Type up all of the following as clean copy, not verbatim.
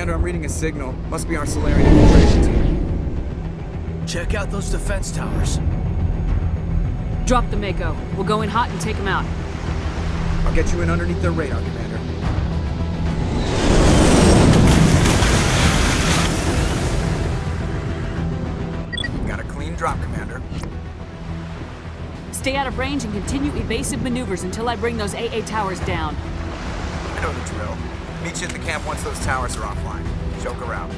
Commander, I'm reading a signal. Must be our Solarian infiltration team. Check out those defense towers. Drop the Mako. We'll go in hot and take them out. I'll get you in underneath their radar, Commander. Got a clean drop, Commander. Stay out of range and continue evasive maneuvers until I bring those AA towers down. I know the drill. Meet you at the camp once those towers are offline. Choke around.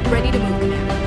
Ready to move, Commander.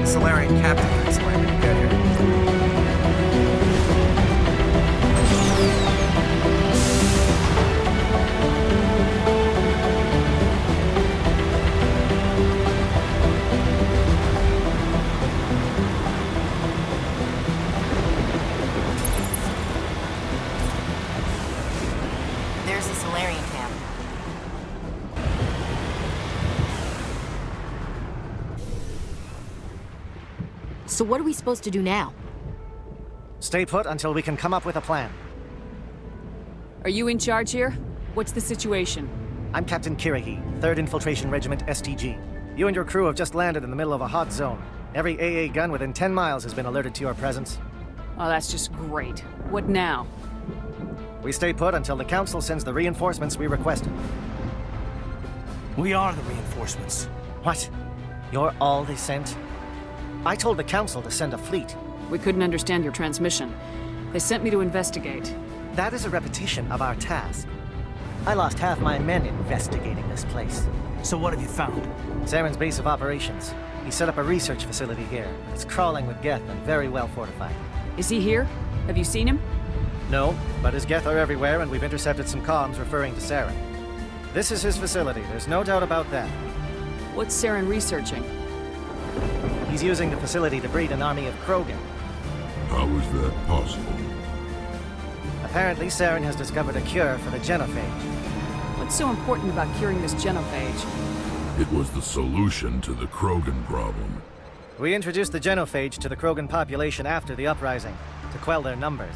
Solarian captain can explain when you get here. There's the Solarian camp. So what are we supposed to do now? Stay put until we can come up with a plan. Are you in charge here? What's the situation? I'm Captain Kiriki, 3rd Infiltration Regiment STG. You and your crew have just landed in the middle of a hot zone. Every AA gun within 10 miles has been alerted to your presence. Oh, that's just great. What now? We stay put until the Council sends the reinforcements we requested. We are the reinforcements. What? You're all they sent? I told the Council to send a fleet. We couldn't understand your transmission. They sent me to investigate. That is a repetition of our task. I lost half my men investigating this place. So what have you found? Zaren's base of operations. He set up a research facility here. It's crawling with Geth and very well fortified. Is he here? Have you seen him? No, but his Geth are everywhere and we've intercepted some comms referring to Zaren. This is his facility, there's no doubt about that. What's Saren researching? He's using the facility to breed an army of Krogan. How is that possible? Apparently, Zaren has discovered a cure for the genophage. What's so important about curing this genophage? It was the solution to the Krogan problem. We introduced the genophage to the Krogan population after the uprising, to quell their numbers.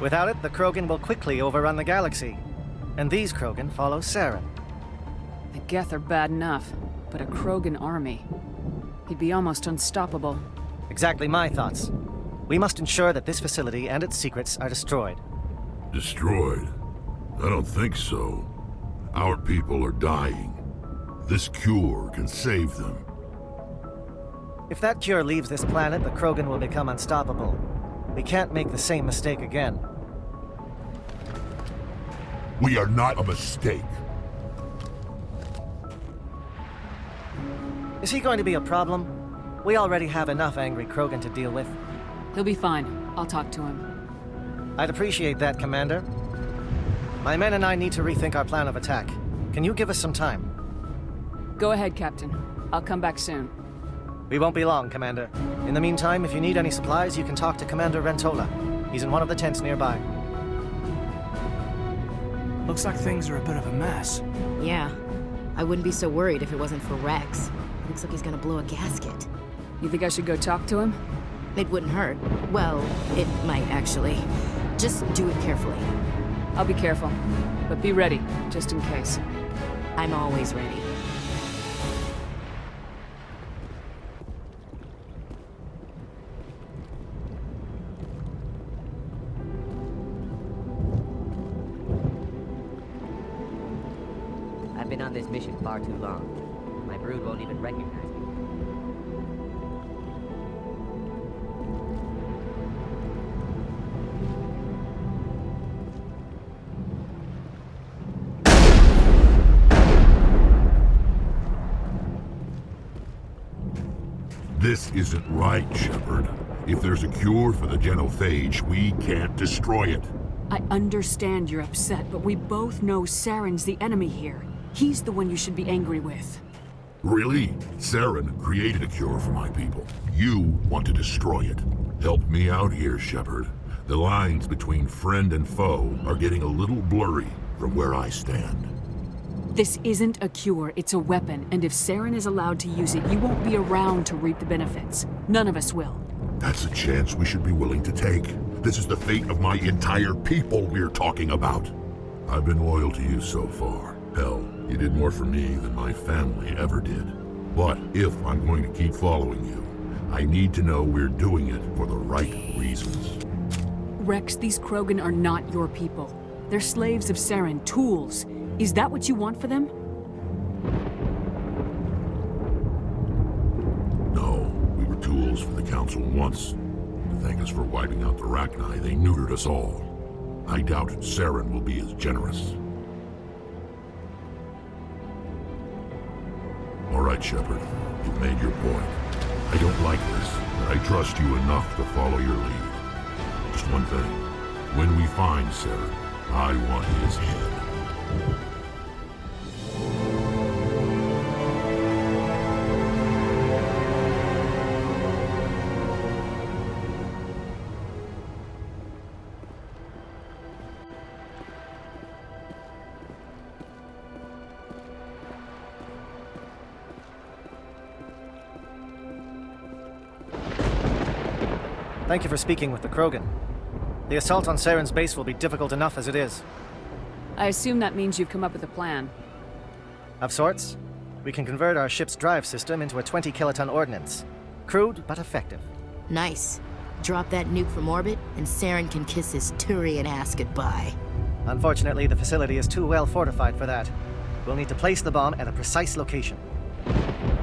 Without it, the Krogan will quickly overrun the galaxy. And these Krogan follow Zaren. The Geth are bad enough, but a Krogan army. He'd be almost unstoppable. Exactly my thoughts. We must ensure that this facility and its secrets are destroyed. Destroyed? I don't think so. Our people are dying. This cure can save them. If that cure leaves this planet, the Krogan will become unstoppable. We can't make the same mistake again. We are not a mistake. Is he going to be a problem? We already have enough angry Krogan to deal with. He'll be fine. I'll talk to him. I'd appreciate that, Commander. My men and I need to rethink our plan of attack. Can you give us some time? Go ahead, Captain. I'll come back soon. We won't be long, Commander. In the meantime, if you need any supplies, you can talk to Commander Rentola. He's in one of the tents nearby. Looks like things are a bit of a mess. Yeah. I wouldn't be so worried if it wasn't for Rex. Looks like he's gonna blow a gasket. You think I should go talk to him? It wouldn't hurt. Well, it might actually. Just do it carefully. I'll be careful. But be ready, just in case. I'm always ready. I've been on this mission far too long. My brood won't even recognize me. This isn't right, Shepard. If there's a cure for the genophage, we can't destroy it. I understand you're upset, but we both know Saren's the enemy here. He's the one you should be angry with. Really? Saren created a cure for my people. You want to destroy it. Help me out here, Shepard. The lines between friend and foe are getting a little blurry from where I stand. This isn't a cure, it's a weapon, and if Saren is allowed to use it, you won't be around to reap the benefits. None of us will. That's a chance we should be willing to take. This is the fate of my entire people we're talking about. I've been loyal to you so far. Hell, you did more for me than my family ever did. But if I'm going to keep following you, I need to know we're doing it for the right reasons. Rex, these Krogan are not your people. They're slaves of Saren, tools. Is that what you want for them? No, we were tools for the Council once. To thank us for wiping out the Rachni, they neutered us all. I doubt Saren will be as generous. All right, Shepard. You've made your point. I don't like this, but I trust you enough to follow your lead. Just one thing. When we find Saren, I want his head. Thank you for speaking with the Krogan. The assault on Saren's base will be difficult enough as it is. I assume that means you've come up with a plan. Of sorts. We can convert our ship's drive system into a 20-kiloton ordnance. Crude, but effective. Nice. Drop that nuke from orbit, and Saren can kiss his Turian ass goodbye. Unfortunately, the facility is too well fortified for that. We'll need to place the bomb at a precise location.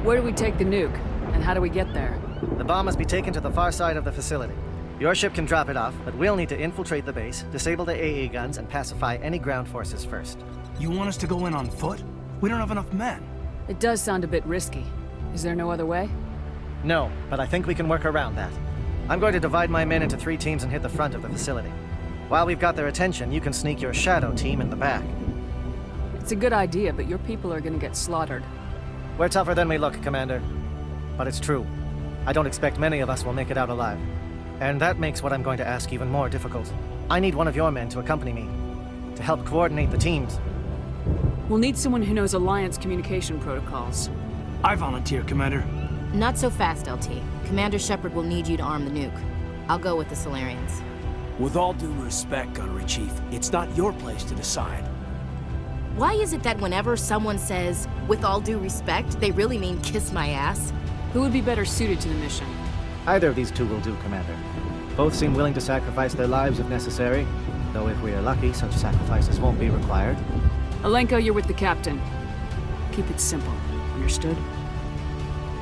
Where do we take the nuke? And how do we get there? The bomb must be taken to the far side of the facility. Your ship can drop it off, but we'll need to infiltrate the base, disable the AA guns, and pacify any ground forces first. You want us to go in on foot? We don't have enough men. It does sound a bit risky. Is there no other way? No, but I think we can work around that. I'm going to divide my men into 3 teams and hit the front of the facility. While we've got their attention, you can sneak your shadow team in the back. It's a good idea, but your people are gonna get slaughtered. We're tougher than we look, Commander. But it's true. I don't expect many of us will make it out alive. And that makes what I'm going to ask even more difficult. I need one of your men to accompany me, to help coordinate the teams. We'll need someone who knows Alliance communication protocols. I volunteer, Commander. Not so fast, LT. Commander Shepard will need you to arm the nuke. I'll go with the Solarians. With all due respect, Gunnery Chief, it's not your place to decide. Why is it that whenever someone says, with all due respect, they really mean kiss my ass? Who would be better suited to the mission? Either of these 2 will do, Commander. Both seem willing to sacrifice their lives if necessary, though if we are lucky, such sacrifices won't be required. Alenko, you're with the captain. Keep it simple. Understood?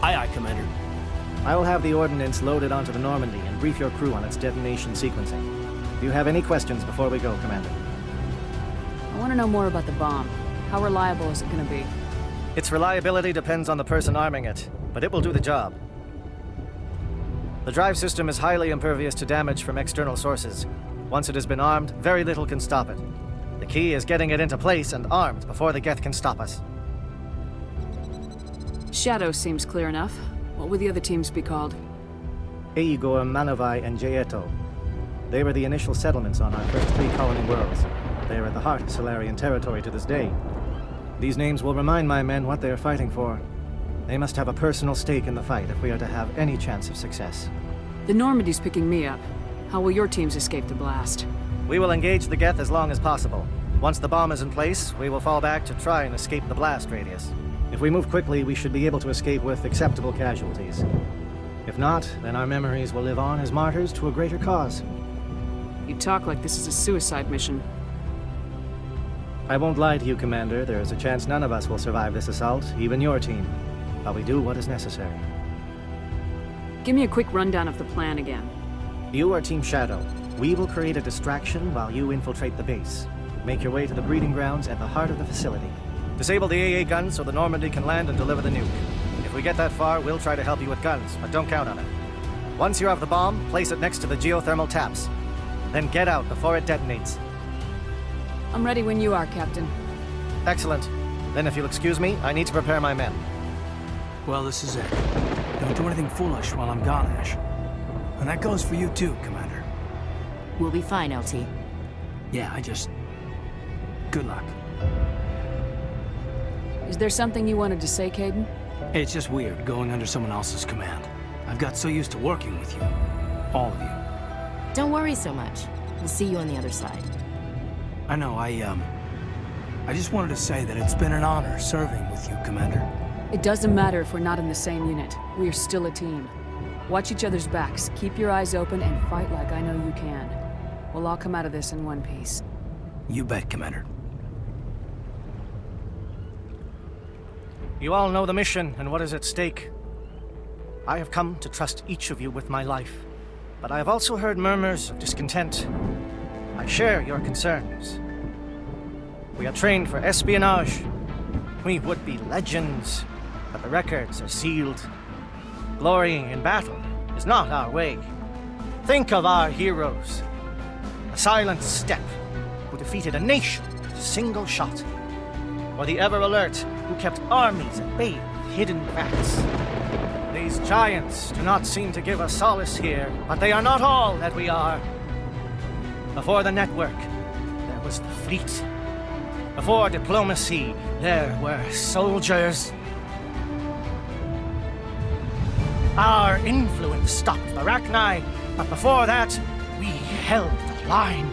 Aye, aye, Commander. I will have the ordnance loaded onto the Normandy and brief your crew on its detonation sequencing. Do you have any questions before we go, Commander? I want to know more about the bomb. How reliable is it going to be? Its reliability depends on the person arming it, but it will do the job. The drive system is highly impervious to damage from external sources. Once it has been armed, very little can stop it. The key is getting it into place and armed before the Geth can stop us. Shadow seems clear enough. What would the other teams be called? Aegor, Manovai, and Jaeto. They were the initial settlements on our first 3 colony worlds. They are at the heart of Solarian territory to this day. These names will remind my men what they are fighting for. They must have a personal stake in the fight if we are to have any chance of success. The Normandy's picking me up. How will your teams escape the blast? We will engage the Geth as long as possible. Once the bomb is in place, we will fall back to try and escape the blast radius. If we move quickly, we should be able to escape with acceptable casualties. If not, then our memories will live on as martyrs to a greater cause. You talk like this is a suicide mission. I won't lie to you, Commander. There is a chance none of us will survive this assault, even your team. But we do what is necessary. Give me a quick rundown of the plan again. You are Team Shadow. We will create a distraction while you infiltrate the base. Make your way to the breeding grounds at the heart of the facility. Disable the AA guns so the Normandy can land and deliver the nuke. If we get that far, we'll try to help you with guns, but don't count on it. Once you have the bomb, place it next to the geothermal taps. Then get out before it detonates. I'm ready when you are, Captain. Excellent. Then if you'll excuse me, I need to prepare my men. Well, this is it. Don't do anything foolish while I'm gone, Ash. And that goes for you too, Commander. We'll be fine, LT. Yeah, good luck. Is there something you wanted to say, Caden? It's just weird going under someone else's command. I've got so used to working with you. All of you. Don't worry so much. We'll see you on the other side. I know, I just wanted to say that it's been an honor serving with you, Commander. It doesn't matter if we're not in the same unit. We are still a team. Watch each other's backs, keep your eyes open, and fight like I know you can. We'll all come out of this in one piece. You bet, Commander. You all know the mission and what is at stake. I have come to trust each of you with my life, but I have also heard murmurs of discontent. I share your concerns. We are trained for espionage. We would be legends, but the records are sealed. Glorying in battle is not our way. Think of our heroes. The silent steppe who defeated a nation with a single shot. Or the ever-alert who kept armies at bay with hidden facts. These giants do not seem to give us solace here, but they are not all that we are. Before the network, there was the fleet. Before diplomacy, there were soldiers. Our influence stopped the Rachni, but before that, we held the line.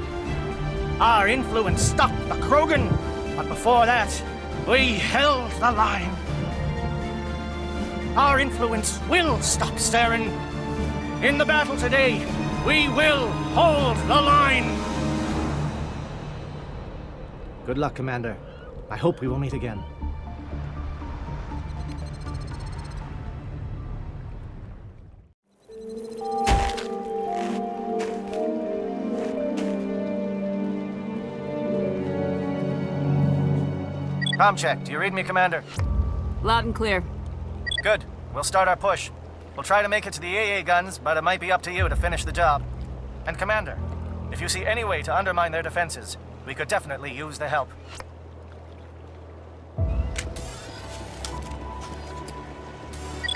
Our influence stopped the Krogan, but before that, we held the line. Our influence will stop Saren. In the battle today, we will hold the line. Good luck, Commander. I hope we will meet again. Comm check. Do you read me, Commander? Loud and clear. Good. We'll start our push. We'll try to make it to the AA guns, but it might be up to you to finish the job. And Commander, if you see any way to undermine their defenses, we could definitely use the help.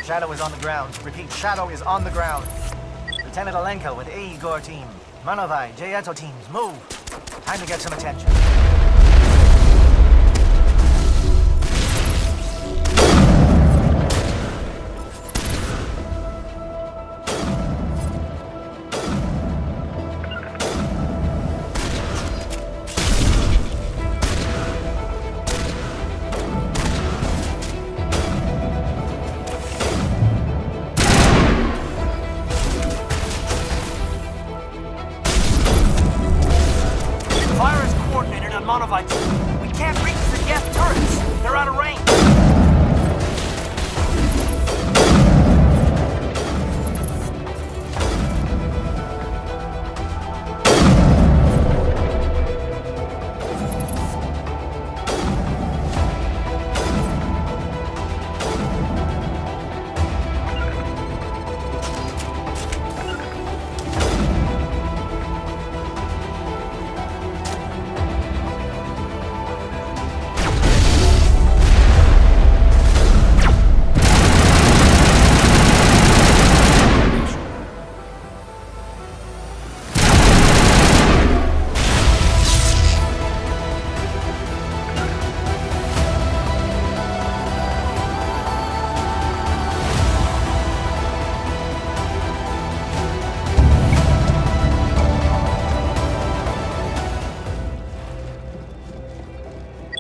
Shadow is on the ground. Repeat, Shadow is on the ground. Lieutenant Alenko with AE Gore team. Manovai, Jayeto teams, move. Time to get some attention. We can't reach the gas turrets. They're out of range.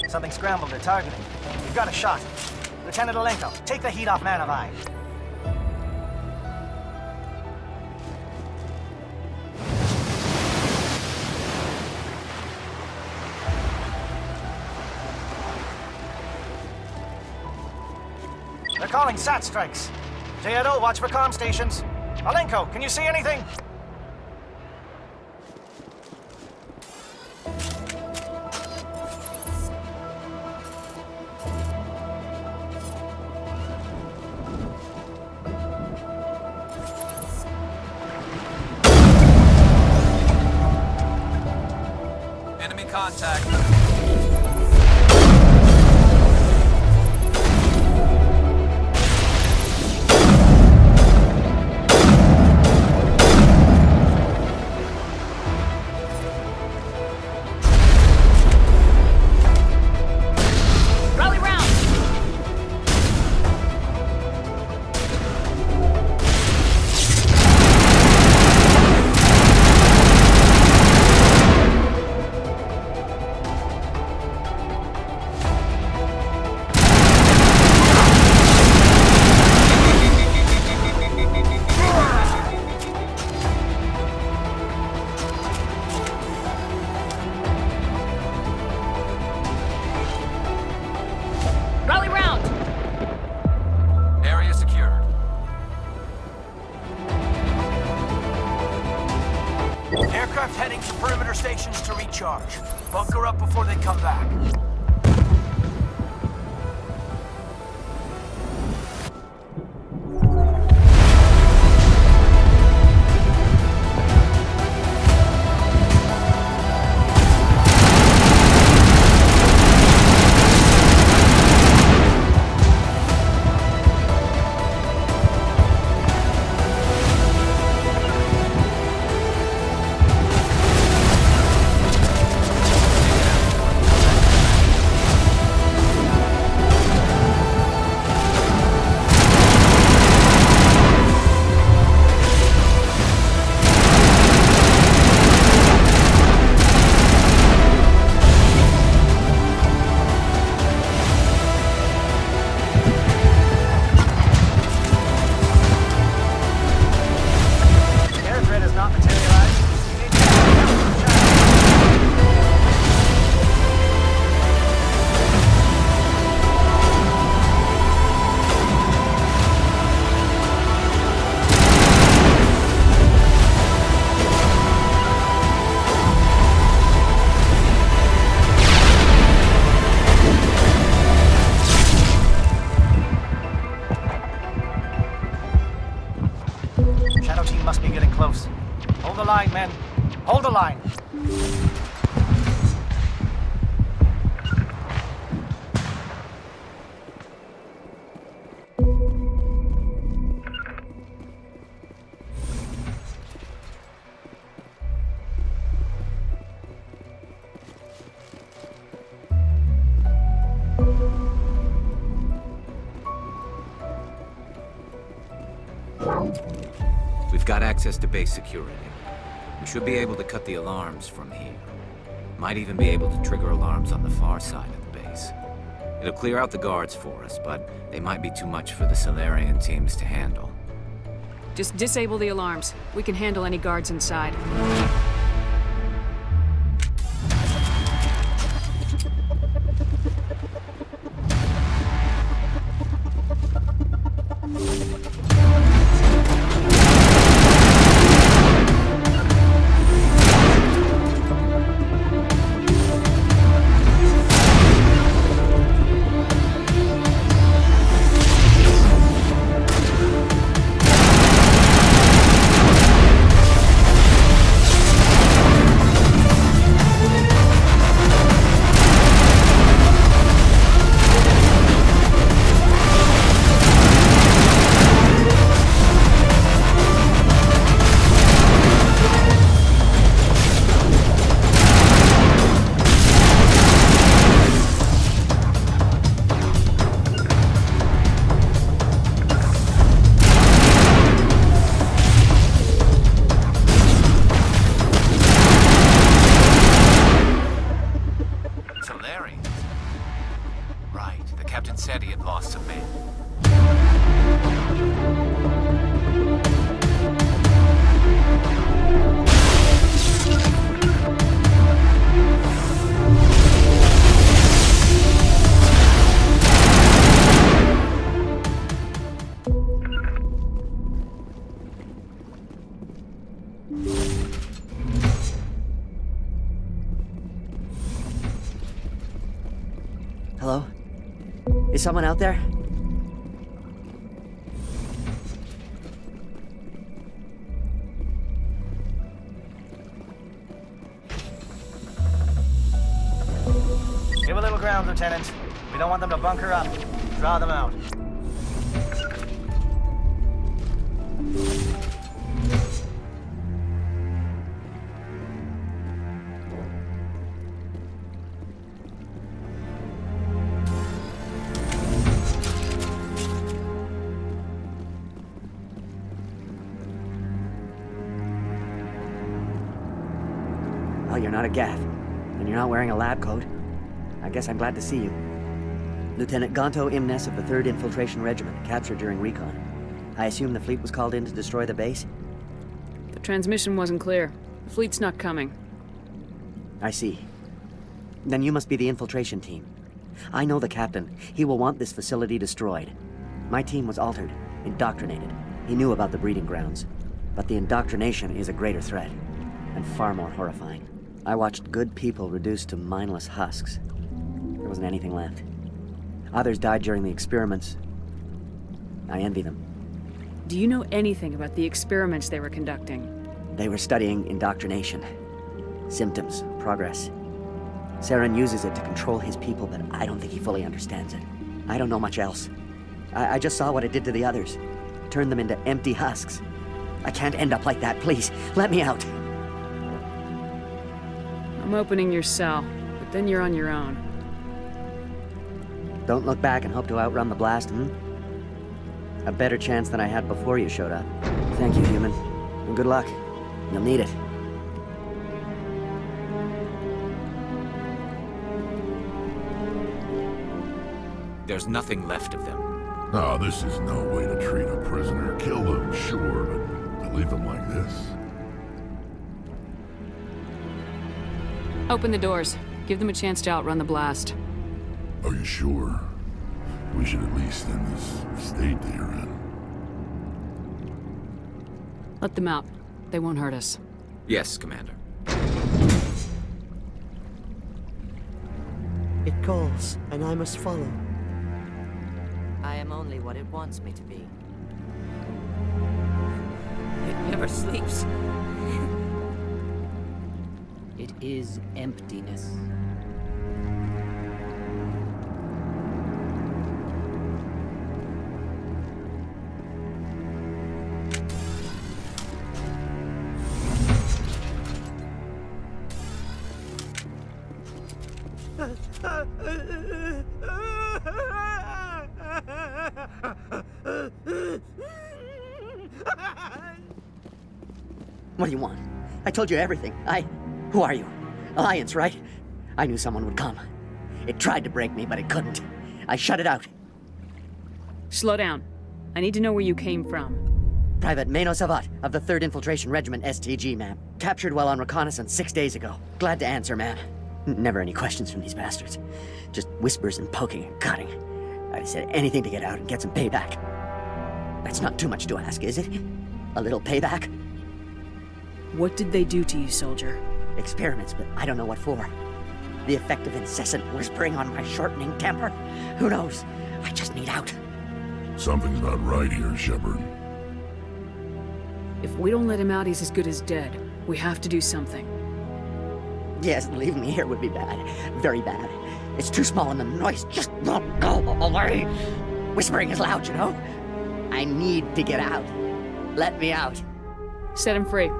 Something scrambled their targeting. We've got a shot. Lieutenant Alenko, take the heat off Manovai. They're calling SAT strikes. Jayeto, watch for comm stations. Alenko, can you see anything? Enemy contact. Rally round! Rally round! Area secured. Aircraft heading to perimeter stations to recharge. Bunker up before they come back. Shadow team must be getting close. Hold the line, men. Hold the line. We've got access to base security. We should be able to cut the alarms from here. Might even be able to trigger alarms on the far side of the base. It'll clear out the guards for us, but they might be too much for the Solarian teams to handle. Just disable the alarms. We can handle any guards inside. Said he had lost some men. Hello? Is someone out there? Give a little ground, Lieutenant. We don't want them to bunker up. Draw them out. Well, you're not a Gaff, and you're not wearing a lab coat. I guess I'm glad to see you. Lieutenant Gonto Imnes of the 3rd Infiltration Regiment, captured during recon. I assume the fleet was called in to destroy the base? The transmission wasn't clear. The fleet's not coming. I see. Then you must be the infiltration team. I know the captain. He will want this facility destroyed. My team was altered, indoctrinated. He knew about the breeding grounds. But the indoctrination is a greater threat, and far more horrifying. I watched good people reduced to mindless husks. There wasn't anything left. Others died during the experiments. I envy them. Do you know anything about the experiments they were conducting? They were studying indoctrination. Symptoms, progress. Saren uses it to control his people, but I don't think he fully understands it. I don't know much else. I just saw what it did to the others. Turned them into empty husks. I can't end up like that, please. Let me out. I'm opening your cell, but then you're on your own. Don't look back and hope to outrun the blast, A better chance than I had before you showed up. Thank you, human. And good luck. You'll need it. There's nothing left of them. Oh, this is no way to treat a prisoner. Kill them, sure, but to leave them like this? Open the doors. Give them a chance to outrun the blast. Are you sure? We should at least end this state that you're in. Let them out. They won't hurt us. Yes, Commander. It calls, and I must follow. I am only what it wants me to be. never sleeps. It is emptiness. What do you want? I told you everything. Who are you? Alliance, right? I knew someone would come. It tried to break me, but it couldn't. I shut it out. Slow down. I need to know where you came from. Private Mano Savat of the 3rd Infiltration Regiment STG, ma'am. Captured while on reconnaissance 6 days ago. Glad to answer, ma'am. Never any questions from these bastards. Just whispers and poking and cutting. I said anything to get out and get some payback. That's not too much to ask, is it? A little payback? What did they do to you, soldier? Experiments, but I don't know what for. The effect of incessant whispering on my shortening temper? Who knows? I just need out. Something's not right here, Shepard. If we don't let him out, he's as good as dead. We have to do something. Yes, leaving me here would be bad. Very bad. It's too small and the noise just won't go away. Whispering is loud, you know? I need to get out. Let me out. Set him free.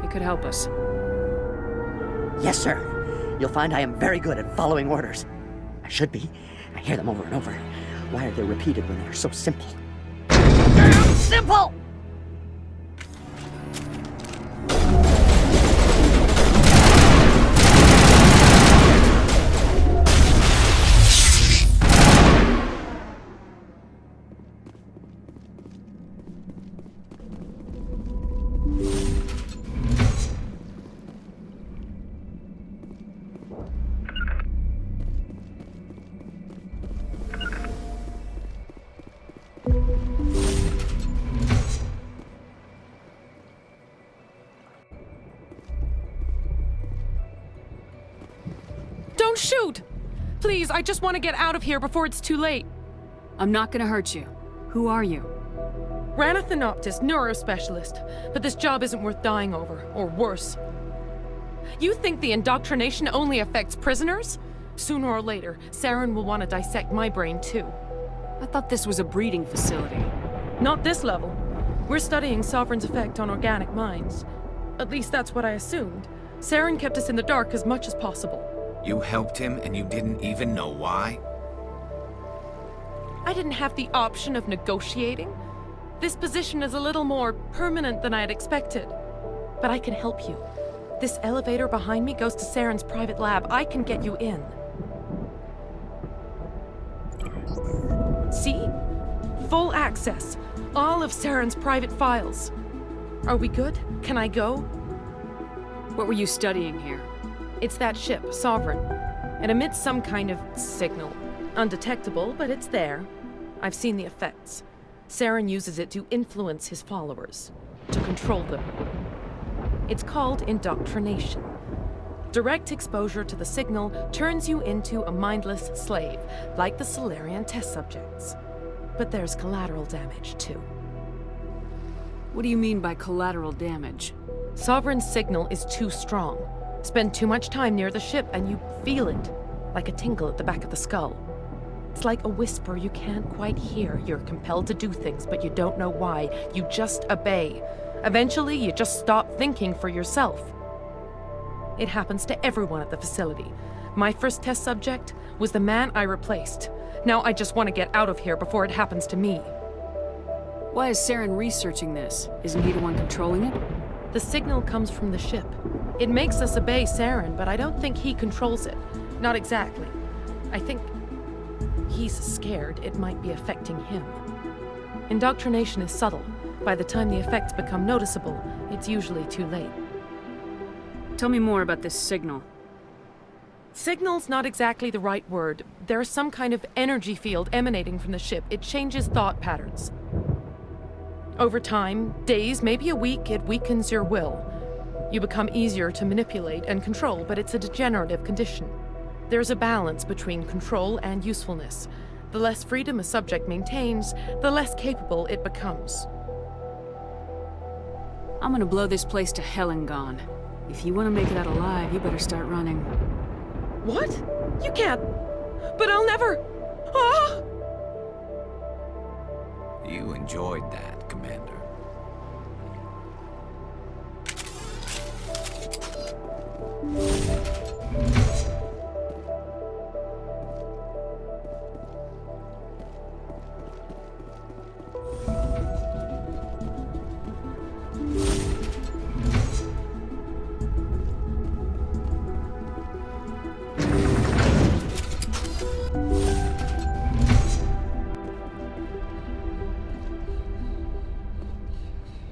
It could help us. Yes, sir. You'll find I am very good at following orders. I should be. I hear them over and over. Why are they repeated when they're so simple? Damn simple! Don't shoot! Please, I just want to get out of here before it's too late. I'm not gonna hurt you. Who are you? Ranathanoptis, neurospecialist. But this job isn't worth dying over, or worse. You think the indoctrination only affects prisoners? Sooner or later, Saren will want to dissect my brain too. I thought this was a breeding facility. Not this level. We're studying Sovereign's effect on organic minds. At least that's what I assumed. Saren kept us in the dark as much as possible. You helped him and you didn't even know why? I didn't have the option of negotiating. This position is a little more permanent than I had expected. But I can help you. This elevator behind me goes to Saren's private lab. I can get you in. See? Full access. All of Saren's private files. Are we good? Can I go? What were you studying here? It's that ship, Sovereign. It emits some kind of signal. Undetectable, but it's there. I've seen the effects. Saren uses it to influence his followers, to control them. It's called indoctrination. Direct exposure to the signal turns you into a mindless slave, like the Solarian test subjects. But there's collateral damage, too. What do you mean by collateral damage? Sovereign's signal is too strong. Spend too much time near the ship and you feel it, like a tingle at the back of the skull. It's like a whisper you can't quite hear. You're compelled to do things, but you don't know why. You just obey. Eventually, you just stop thinking for yourself. It happens to everyone at the facility. My first test subject was the man I replaced. Now I just want to get out of here before it happens to me. Why is Saren researching this? Isn't he the one controlling it? The signal comes from the ship. It makes us obey Saren, but I don't think he controls it. Not exactly. I think he's scared it might be affecting him. Indoctrination is subtle. By the time the effects become noticeable, it's usually too late. Tell me more about this signal. Signal's not exactly the right word. There's some kind of energy field emanating from the ship. It changes thought patterns. Over time, days, maybe a week, it weakens your will. You become easier to manipulate and control, but it's a degenerative condition. There's a balance between control and usefulness. The less freedom a subject maintains, the less capable it becomes. I'm gonna blow this place to hell and gone. If you want to make it out alive, you better start running. What? You can't. But I'll never. Ah! You enjoyed that, Commander.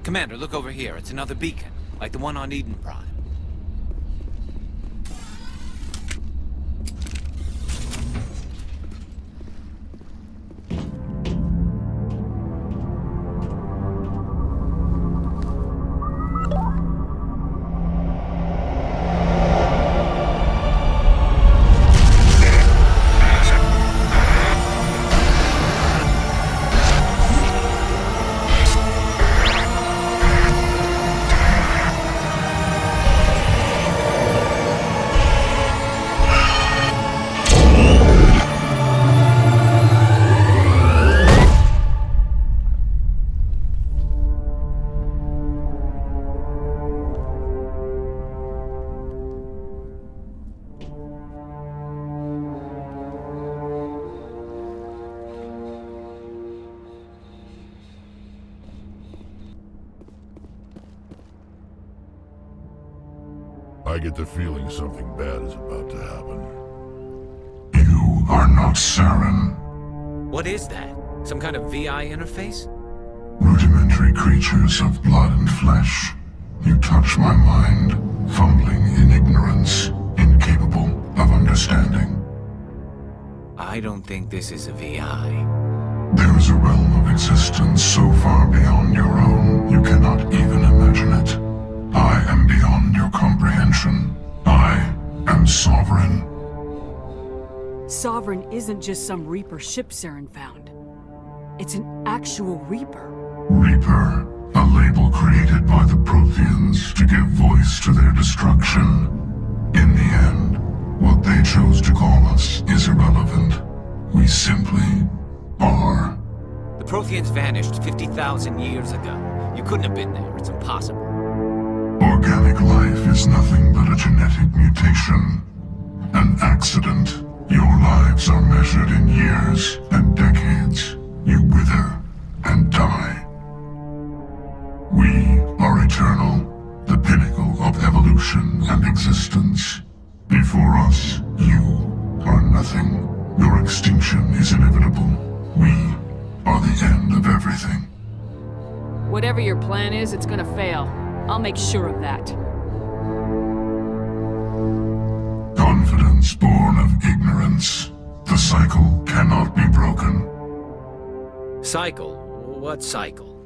Commander, look over here. It's another beacon, like the one on Eden Prime. I get the feeling something bad is about to happen. You are not Saren. What is that? Some kind of VI interface? Rudimentary creatures of blood and flesh. You touch my mind, fumbling in ignorance, incapable of understanding. I don't think this is a VI. There is a realm of existence so far beyond your own, you cannot even imagine it. I am beyond your comprehension. I am sovereign. Sovereign isn't just some Reaper ship Saren found. It's an actual Reaper. Reaper, a label created by the Protheans to give voice to their destruction. In the end, what they chose to call us is irrelevant. We simply are. The Protheans vanished 50,000 years ago. You couldn't have been there. It's impossible. Organic life is nothing but a genetic mutation. An accident. Your lives are measured in years and decades. You wither and die. We are eternal, the pinnacle of evolution and existence. Before us, you are nothing. Your extinction is inevitable. We are the end of everything. Whatever your plan is, it's gonna fail. I'll make sure of that. Confidence born of ignorance. The cycle cannot be broken. Cycle? What cycle?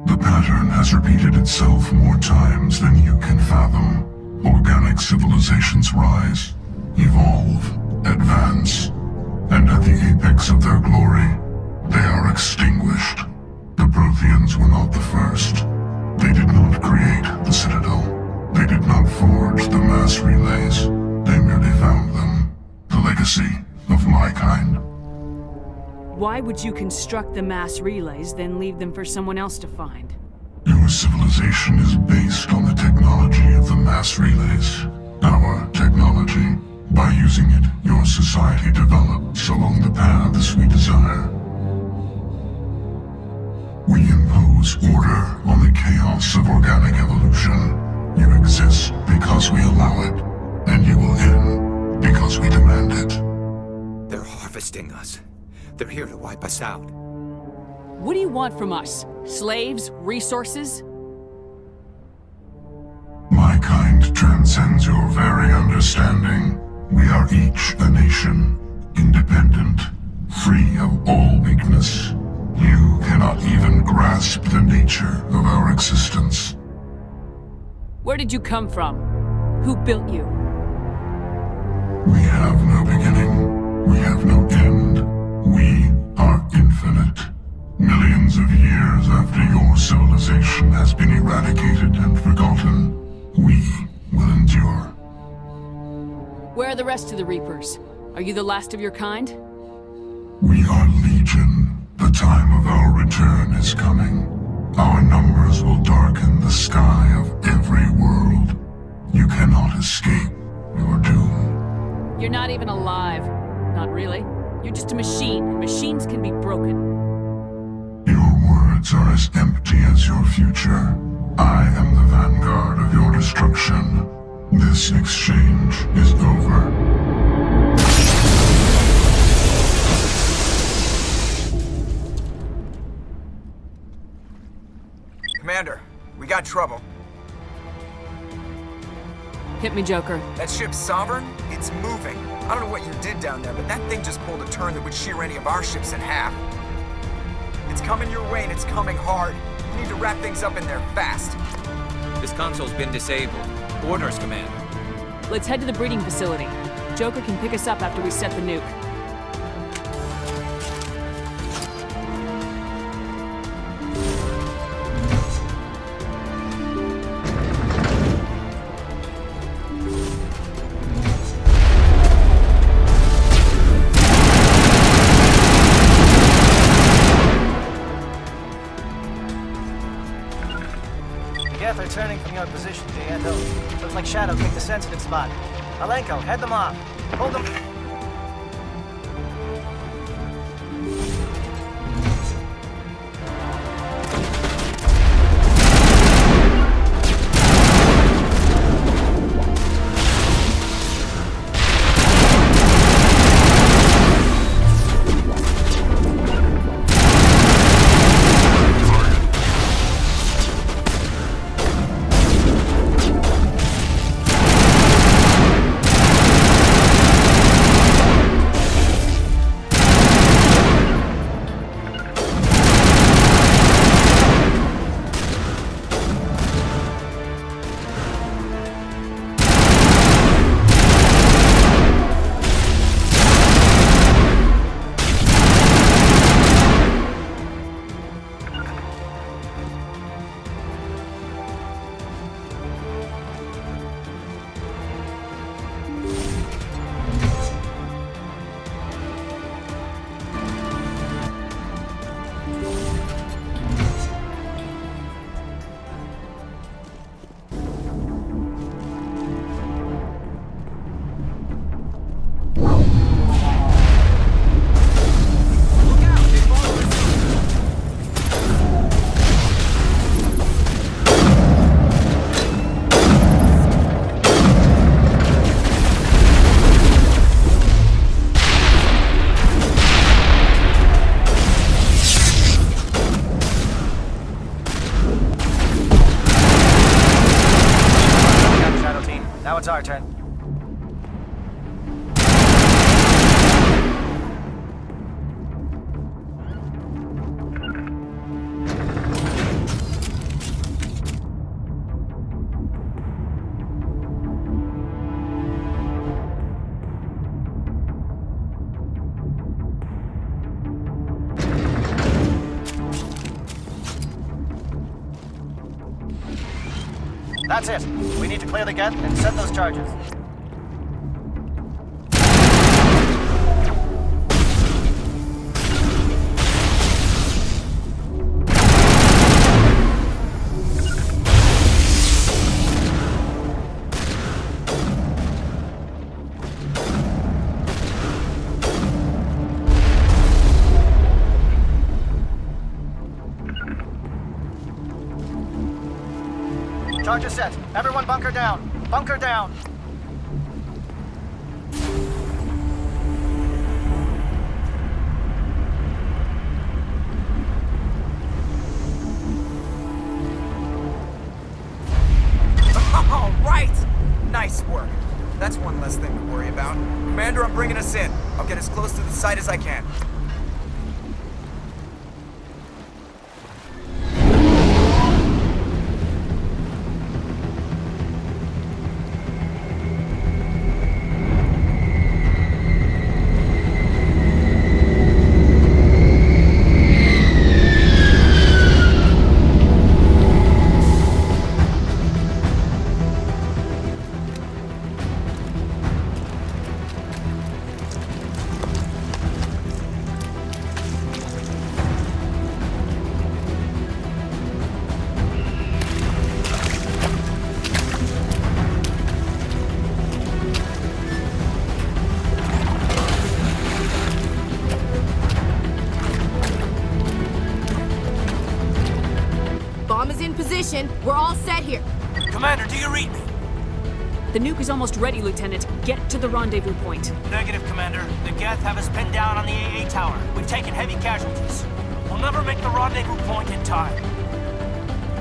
The pattern has repeated itself more times than you can fathom. Organic civilizations rise, evolve, advance, and at the apex of their glory, they are extinguished. The Protheans were not the first. They did not create the Citadel. They did not forge the mass relays. They merely found them. The legacy of my kind. Why would you construct the mass relays, then leave them for someone else to find? Your civilization is based on the technology of the mass relays. Our technology. By using it, your society develops along the paths we desire. We impose order on the chaos of organic evolution. You exist because we allow it, and you will end because we demand it. They're harvesting us. They're here to wipe us out. What do you want from us? Slaves? Resources? My kind transcends your very understanding. We are each a nation, independent, free of all weakness. You cannot even grasp the nature of our existence. Where did you come from? Who built you? We have no beginning. We have no end. We are infinite. Millions of years after your civilization has been eradicated and forgotten, we will endure. Where are the rest of the Reapers? Are you the last of your kind? We are Legion. The time of our return is coming. Our numbers will darken the sky of every world. You cannot escape your doom. You're not even alive. Not really. You're just a machine, and machines can be broken. Your words are as empty as your future. I am the vanguard of your destruction. This exchange is over. Commander, we got trouble. Hit me, Joker. That ship's Sovereign? It's moving. I don't know what you did down there, but that thing just pulled a turn that would shear any of our ships in half. It's coming your way, and it's coming hard. You need to wrap things up in there fast. This console's been disabled. Orders, Commander. Let's head to the breeding facility. Joker can pick us up after we set the nuke. They're turning from your position, D'Anto. Looks like Shadow picked a sensitive spot. Alenko, head them off. Hold them. Now it's our turn. That's it. We need to clear the gate and set those charges. Charges set. Everyone bunker down. Bunker down. All right! Nice work. That's one less thing to worry about. Commander, I'm bringing us in. I'll get as close to the site as I can. Bomb is in position. We're all set here. Commander, do you read me? The nuke is almost ready, Lieutenant. Get to the rendezvous point. Negative, Commander. The Geth have us pinned down on the AA tower. We've taken heavy casualties. We'll never make the rendezvous point in time.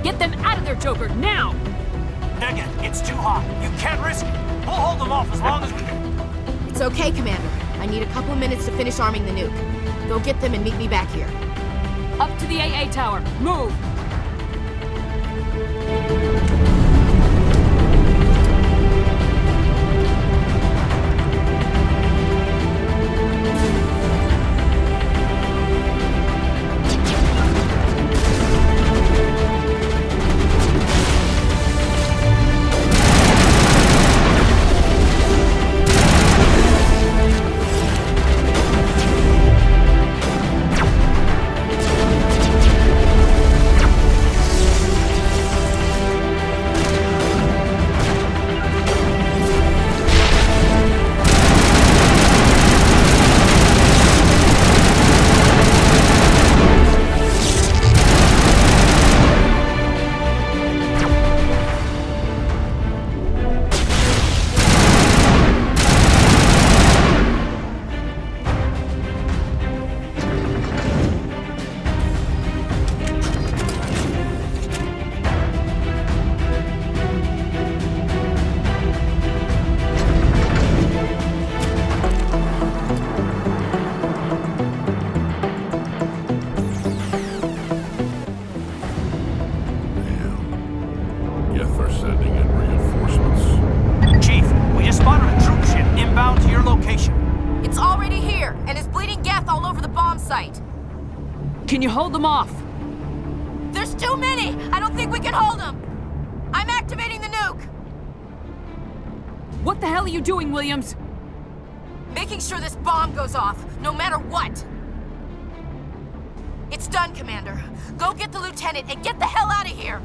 Get them out of there, Joker, now! Negative. It's too hot. You can't risk it. We'll hold them off as long as we can. It's okay, Commander. I need a couple of minutes to finish arming the nuke. Go get them and meet me back here. Up to the AA tower. Move! Can you hold them off? There's too many! I don't think we can hold them! I'm activating the nuke! What the hell are you doing, Williams? Making sure this bomb goes off, no matter what! It's done, Commander. Go get the lieutenant and get the hell out of here!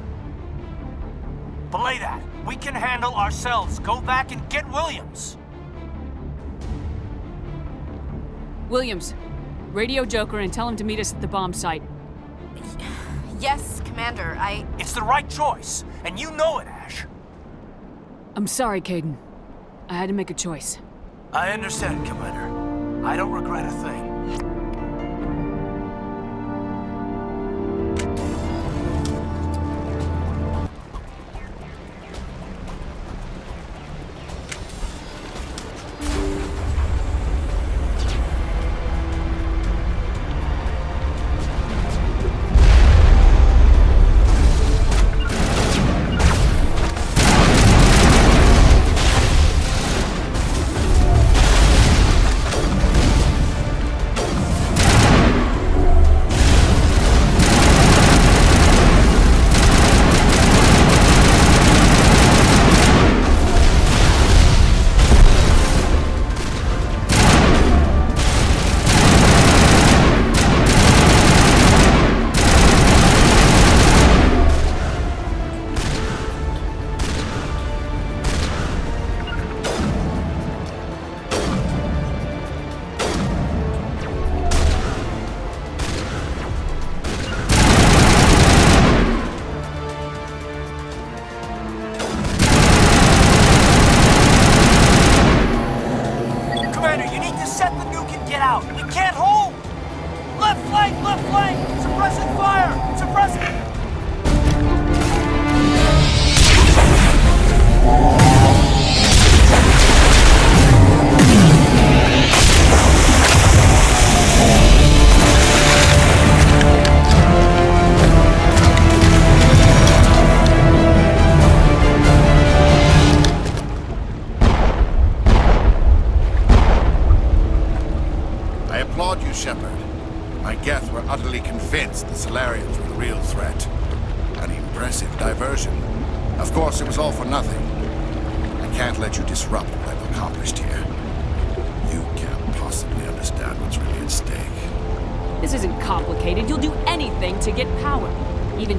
Belay that. We can handle ourselves. Go back and get Williams. Williams, radio Joker and tell him to meet us at the bomb site. Yes, Commander, It's the right choice, and you know it, Ash. I'm sorry, Caden. I had to make a choice. I understand, Commander. I don't regret a thing.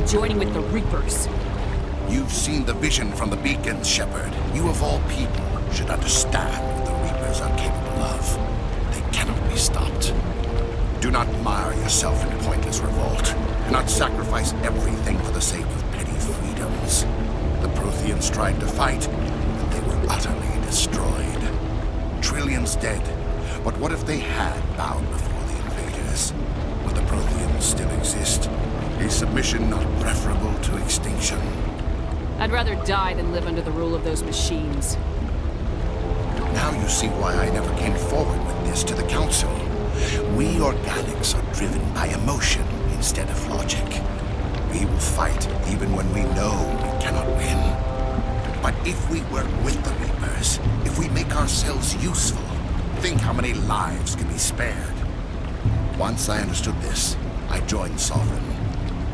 Joining with the Reapers. You've seen the vision from the beacons, Shepard. You of all people should understand what the Reapers are capable of. They cannot be stopped. Do not mire yourself in pointless revolt. Do not sacrifice everything for the sake of tried to fight, and they were utterly destroyed. Trillions dead. But what if they had bowed before the invaders? Would the Protheans still exist? Is submission not preferable to extinction? I'd rather die than live under the rule of those machines. Now you see why I never came forward with this to the Council. We organics are driven by emotion instead of logic. We will fight even when we know we cannot win. But if we work with the Reapers, if we make ourselves useful, think how many lives can be spared. Once I understood this, I joined Sovereign.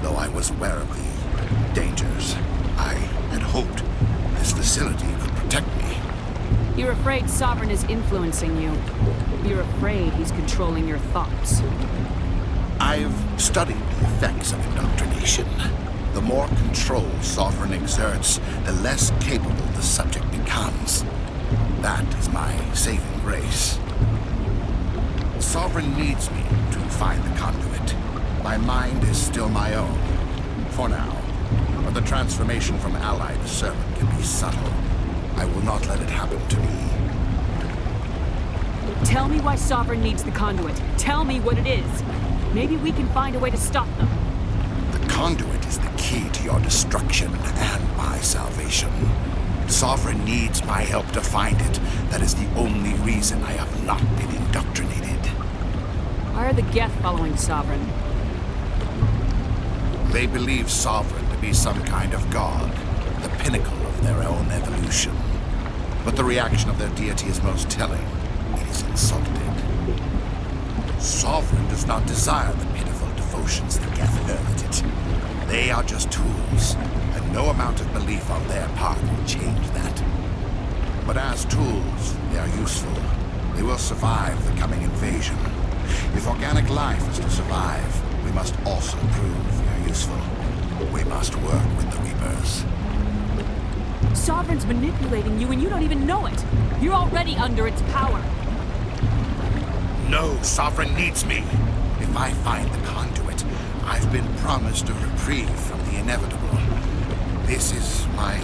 Though I was aware of the dangers, I had hoped this facility could protect me. You're afraid Sovereign is influencing you. You're afraid he's controlling your thoughts. I've studied the effects of indoctrination. The more control Sovereign exerts, the less capable the subject becomes. That is my saving grace. Sovereign needs me to find the conduit. My mind is still my own, for now. But the transformation from ally to servant can be subtle. I will not let it happen to me. Tell me why Sovereign needs the conduit. Tell me what it is. Maybe we can find a way to stop them. The conduit is the key to your destruction and my salvation. Sovereign needs my help to find it. That is the only reason I have not been indoctrinated. Why are the Geth following Sovereign? They believe Sovereign to be some kind of god, the pinnacle of their own evolution. But the reaction of their deity is most telling. It is insulted. Sovereign does not desire the pitiful devotions the Geth hurl at it. They are just tools, and no amount of belief on their part will change that. But as tools, they are useful. They will survive the coming invasion. If organic life is to survive, we must also prove we are useful. We must work with the Reapers. Sovereign's manipulating you and you don't even know it. You're already under its power. No, Sovereign needs me. If I find the conduit, I've been promised a reprieve from the inevitable. This is my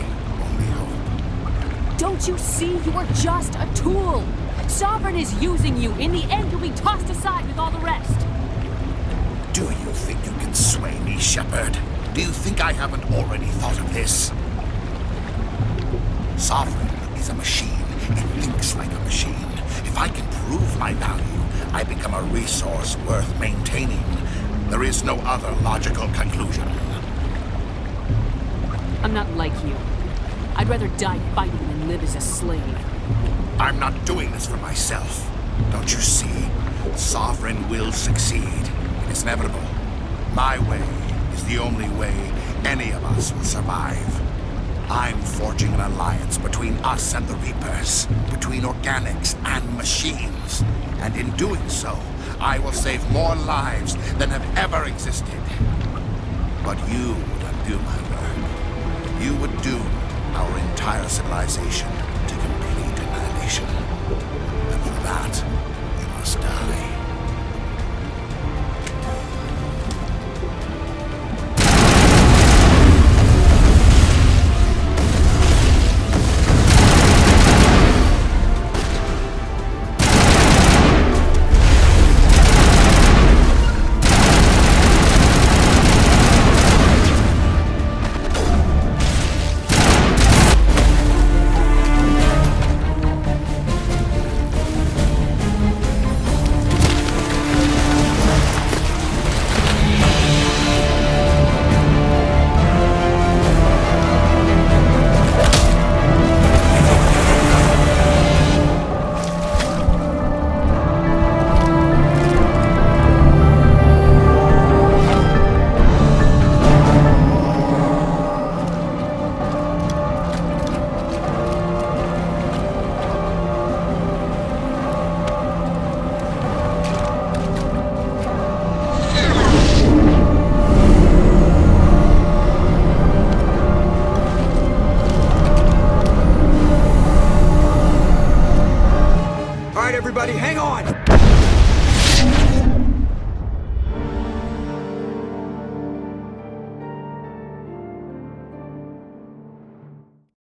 only hope. Don't you see? You are just a tool. Sovereign is using you. In the end, you'll be tossed aside with all the rest. Do you think you can sway me, Shepard? Do you think I haven't already thought of this? Sovereign is a machine. It thinks like a machine. If I can prove my value, I become a resource worth maintaining. There is no other logical conclusion. I'm not like you. I'd rather die fighting than live as a slave. I'm not doing this for myself. Don't you see? Sovereign will succeed. It is inevitable. My way is the only way any of us will survive. I'm forging an alliance between us and the Reapers, between organics and machines. And in doing so, I will save more lives than have ever existed. But you would undo my work. You would doom our entire civilization to complete annihilation. And for that, you must die. Everybody, hang on!